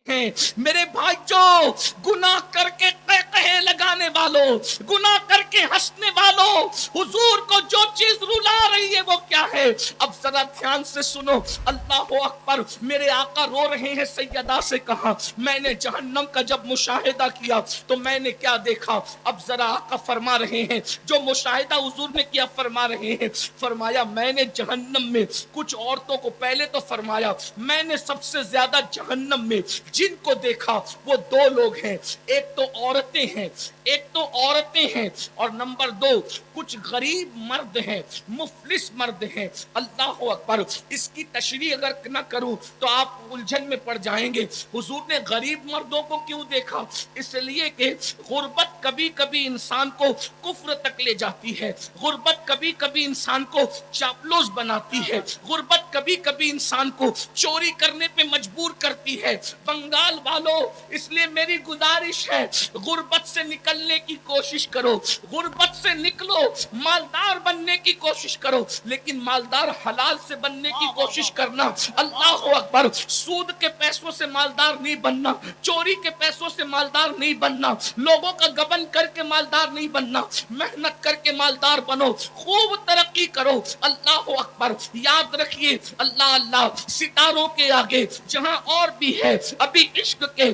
ہیں میرے بھائیوں، گناہ کر کے کہے لگانے والوں، گناہ کر کے ہنسنے والوں، حضور کو جو چیز رلا رہی ہے وہ کیا ہے؟ اب ذرا دھیان سے سنو، اللہ اکبر، میرے آقا رو رہے ہیں۔ سیدہ سے کہا میں نے جہنم کا جب مشاہدہ کیا تو میں نے کیا دیکھا؟ اب ذرا آقا فرما رہے ہیں جو مشاہدہ حضور نے کیا، فرما رہے ہیں، فرمایا میں نے جہنم میں کچھ عورتوں کو، پہلے تو فرمایا میں نے سب سے زیادہ جہنم میں جن کو دیکھا وہ دو لوگ ہیں، ایک تو عورتیں ہیں، ایک تو عورتیں ہیں، اور نمبر دو کچھ غریب مرد ہیں، مفلس مرد ہیں۔ اللہ اکبر، اس کی تشریح اگر نہ کروں تو آپ الجھن میں پڑ جائیں گے۔ حضور نے غریب مردوں کو کیوں دیکھا؟ اس لیے کہ غربت کبھی کبھی انسان کو کفر تک لے جاتی ہے، غربت کبھی کبھی انسان کو چاپلوس بناتی ہے، غربت کبھی کبھی انسان کو چوری کرنے پہ مجبور کرتی ہے۔ بنگال والوں، اس لیے میری گزارش ہے غربت سے نکلنے کی کوشش کرو، غربت سے نکلو، مالدار بننے کی کوشش کرو، لیکن مالدار حلال سے بننے کی کوشش کرنا۔ اللہ اکبر، سود کے پیسوں سے مالدار نہیں بننا، چوری کے پیسوں سے مالدار نہیں بننا، لوگوں کا گبن کر کے مالدار نہیں بننا، محنت کر کے مالدار بنو، خوب ترقی کرو۔ اللہ اکبر، یاد رکھیے اللہ اللہ ستاروں کے آگے جہاں اور بھی ہے ابھی عشق کے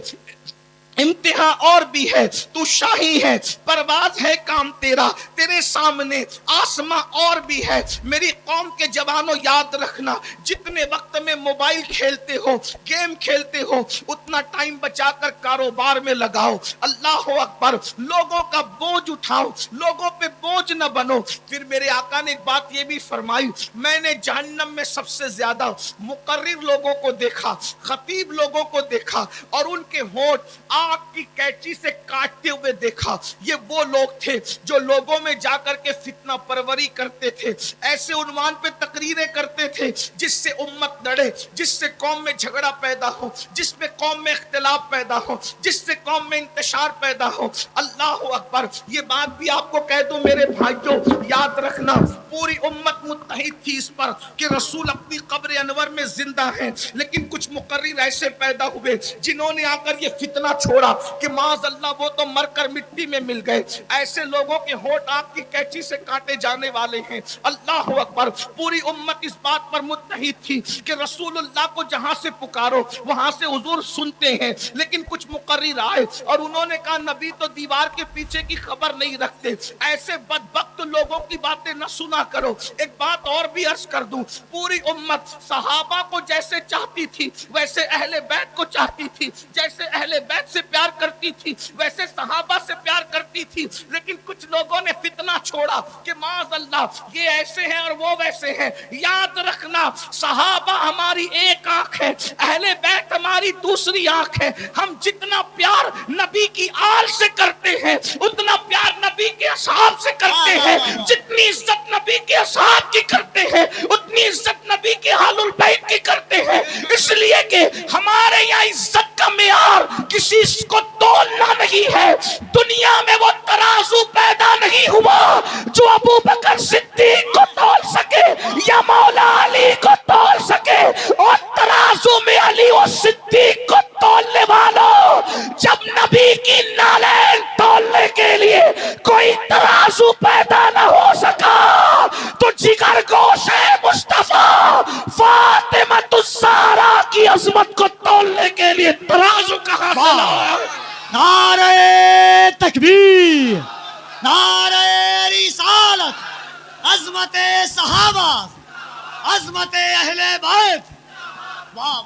امتحان اور بھی ہے، تو شاہی ہے، پرواز ہے کام تیرا، تیرے سامنے آسماں اور بھی ہے۔ میری قوم کے جوانوں یاد رکھنا، جتنے وقت میں موبائل کھیلتے ہو، گیم کھیلتے ہو، اتنا ٹائم بچا کر کاروبار میں لگاؤ۔ اللہ اکبر، لوگوں کا بوجھ اٹھاؤ، لوگوں پہ بوجھ نہ بنو۔ پھر میرے آقا نے ایک بات یہ بھی فرمائی، میں نے جہنم میں سب سے زیادہ مقرر لوگوں کو دیکھا، خطیب لوگوں کو دیکھا، اور ان کے ہونٹ آگ کی کینچی سے کاٹتے ہوئے دیکھا۔ یہ وہ لوگ تھے جو لوگوں میں جا کر کے فتنہ پروری کرتے تھے، ایسے عنوان پہ تقریریں کرتے تھے جس سے امت لڑے، جس سے قوم میں جھگڑا پیدا ہو، جس میں قوم میں اختلاف پیدا ہو، جس سے قوم میں انتشار پیدا ہو۔ اللہ اکبر، یہ بات بھی آپ کو کہہ دوں میرے بھائیوں، یاد رکھنا پوری امت متحد تھی اس پر کہ رسول اپنی قبر انور میں زندہ ہیں، لیکن کچھ مقرر ایسے پیدا ہوئے جنہوں نے آ کر یہ فتنہ چھوڑا کہ معاذ اللہ وہ تو مر کر مٹی میں مل گئے۔ ایسے لوگوں کے ہونٹ آگ کی کینچی سے کاٹے جانے والے ہیں۔ اللہ اکبر، پوری امت اس بات پر متحد تھی کہ رسول اللہ کو جہاں سے پکارو وہاں سے حضور سنتے ہیں، لیکن کچھ مقرر آئے اور انہوں نے کہا نبی تو دیوار کے پیچھے کی خبر نہیں رکھتے، ایسے بدبخت لوگوں کی باتیں نہ سنا کرو۔ ایک بات اور بھی عرض کر دوں، پوری امت صحابہ کو جیسے چاہتی تھی ویسے اہل بیت کو چاہتی تھی، جیسے اہل بیت سے پیار کرتی تھی ویسے صحابہ سے پیار کرتی تھی، لیکن کچھ لوگوں نے فتنہ چھوڑا کہ معاذ اللہ یہ ایسے ہیں اور وہ ویسے ہیں۔ یاد رکھنا صحابہ ہماری ایک آنکھ ہے، اہل بیت ہماری دوسری آنکھ ہے۔ ہم جتنا پیار نبی کی آل سے کرتے ہیں اتنا پیار نبی کے اصحاب سے کرتے ہیں، جتنی عزت نبی کے اصحاب کی کرتے ہیں اتنی عزت نبی کے اہل البیت کی کرتے ہیں، اس لیے کہ ہمارے یہاں عزت کا معیار کسی کو تولنا نہیں ہے۔ دنیا میں وہ ترازو پیدا نہیں ہوا جو ابو بکر صدیق کو تول سکے یا مولا علی کو تول سکے، اور ترازو میں علی و صدیق کو تولنے والوں، جب نبی کی نالین تولنے کے لیے کوئی ترازو پیدا نہ ہو سکا تو جگر گوش مصطفیٰ فاطمہ الزہرا کی عظمت کو تولنے کے لیے ترازو کہاں سے لایا؟ نعرہ تکبیر، نعرہ رسالت، عظمت صحابہ، عظمت اہل بیت۔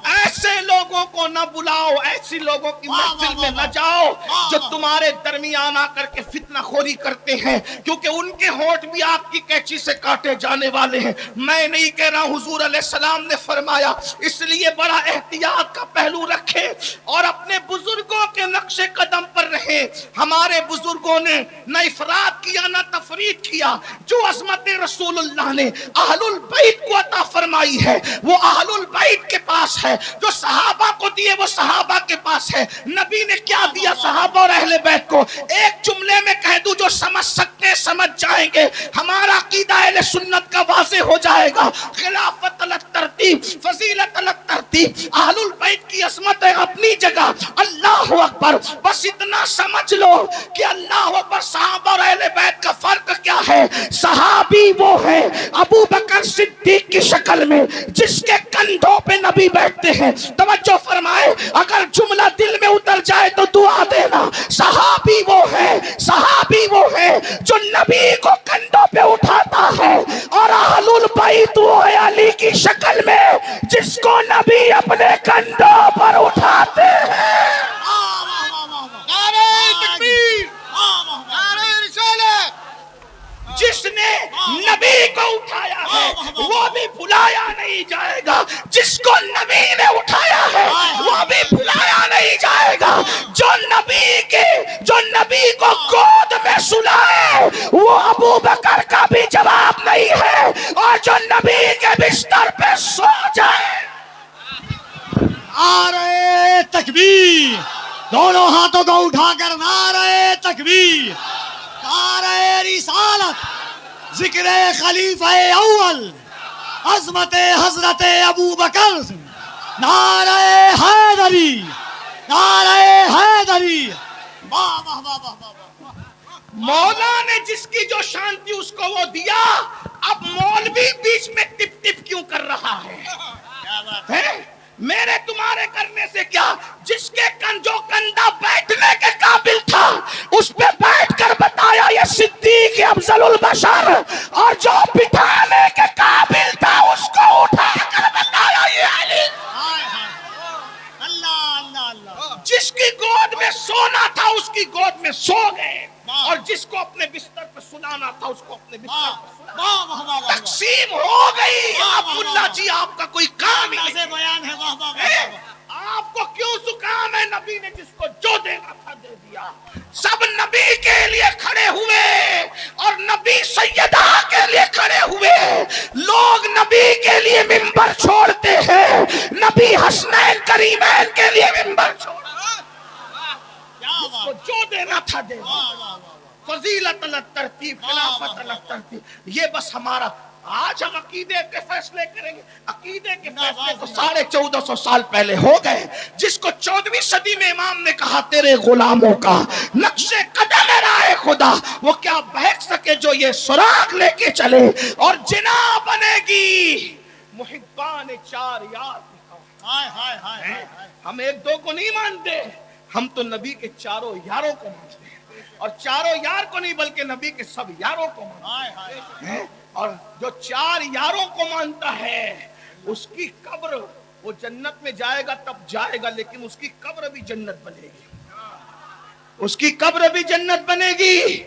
ایسے لوگوں کو نہ بلاؤ، ایسی لوگوں کی محفل میں نہ جاؤ جو تمہارے درمیان آ کر کے فتنہ خوری کرتے ہیں، کیونکہ ان کے ہونٹ بھی آگ کی کینچی سے کاٹے جانے والے ہیں۔ میں نہیں کہہ رہا، حضور علیہ السلام نے فرمایا، اس لیے بڑا احتیاط کا پہلو رکھیں اور اپنے بزرگوں کے نقش قدم پر رہیں۔ ہمارے بزرگوں نے نہ افراد کیا نہ تفرید کیا، جو عظمت رسول اللہ نے اہل البیت کو عطا فرمائی ہے وہ اہل البیت کے پاس ہے، جو صحابہ کو دیے وہ صحابہ کے پاس ہے۔ نبی نے کیا دیا صحابہ اور اہل بیت کو؟ ایک جملے میں کہہ دوں جو سمجھ سکتے کے سمجھ جائیں گے ہمارا عقیدہ اہل سنت کا واضح ہو جائے گا. خلافت الگ ترتیب، فضیلت الگ ترتیب، اہل البیت کی عظمت ہے اپنی جگہ. اللہ اکبر. بس اتنا سمجھ لو کہ اللہ اکبر صحابہ اور اہل بیت کا فرق کیا ہے. صحابی وہ ہے ابو بکر صدیق کی شکل میں جس کے کندھوں پہ نبی بیٹھتے ہیں. توجہ فرمائے، اگر جملہ دل میں اتر جائے تو دعا دینا. صحابی وہ ہے جو نبی کو کندھوں پہ اٹھاتا ہے، اور اہل البیت وہ ہے علی کی شکل میں جس کو نبی اپنے کندھوں پر اٹھاتے ہیں. نعرہ تکبیر، نعرہ رسالت. جس نے نبی کو اٹھایا ہے وہ بھی بھلایا نہیں جائے گا، جس کو نبی نے اٹھایا ہے وہ بھی بھلایا نہیں جائے گا. جو نبی کو گود میں سلائے وہ ابو بکر کا بھی جواب نہیں ہے، اور جو نبی کے بستر پہ سو جائے. نعرہ تکبیر، دونوں ہاتھوں کو اٹھا کر نعرہ تکبیر، نعرہ رسالت، ذکر خلیفہ اول عظمت حضرت ابو بکر، نعرہ حیدری، نعرہ حیدری. واہ واہ واہ واہ واہ. مولا نے جس کی جو شان تھی اس کو وہ دیا. اب مولوی بیچ میں ٹپ ٹپ کیوں کر رہا ہے؟ میرے تمہارے کرنے سے کیا؟ جس کے جو کندھا بیٹھنے کے قابل تھا اس پہ بیٹھ کر بتایا یہ صدیق افضل البشر، اور جو بٹھانے کے قابل تھا اس کو اٹھا کر بتایا یہ علی. اللہ اللہ اللہ. جس کی گود میں سونا تھا اس کی گود میں سو گئے، اور جس کو اپنے بستر پہ سلانا تھا اس کو اپنے بستر پہ سلانا. واہ واہ واہ واہ. تقسیم ہو گئی. اب ملا جی آپ کا کوئی کام ہی ایسے نہیں. بیان ہے. واہ واہ واہ. آپ کو کیوں زکام ہے؟ نبی نے جس کو جو دینا تھا دے دیا. سب نبی کے لیے کھڑے ہوئے اور نبی سیدہ کے لیے کھڑے ہوئے. لوگ نبی کے لیے منبر چھوڑتے ہیں، نبی حسنین کریمین کے لیے منبر چھوڑا. جس کو جو دینا تھا دے دیا. فضیلت الگ ترتیب، خلافت الگ ترتیب. یہ بس ہمارا. آج ہم عقیدے کے فیصلے کریں گے. عقیدے کے فیصلے تو 1450 سال پہلے ہو گئے. جس کو 14ویں صدی میں امام نے کہا تیرے غلاموں کا نقش قدم ہے راہ خدا، وہ کیا بہک سکے جو یہ سراغ لے کے چلے. اور جنا بنے گی محبان چار یار. ہم ایک دو کو نہیں مانتے، ہم تو نبی کے چاروں یاروں کو مانتے ہیں. اور چاروں یار کو نہیں بلکہ نبی کے سب یاروں کو مانتے ہیں. اور جو چار یاروں کو مانتا ہے اس کی قبر، وہ جنت میں جائے گا تب جائے گا، لیکن اس کی قبر بھی جنت بنے گی. اس کی قبر بھی جنت بنے گی.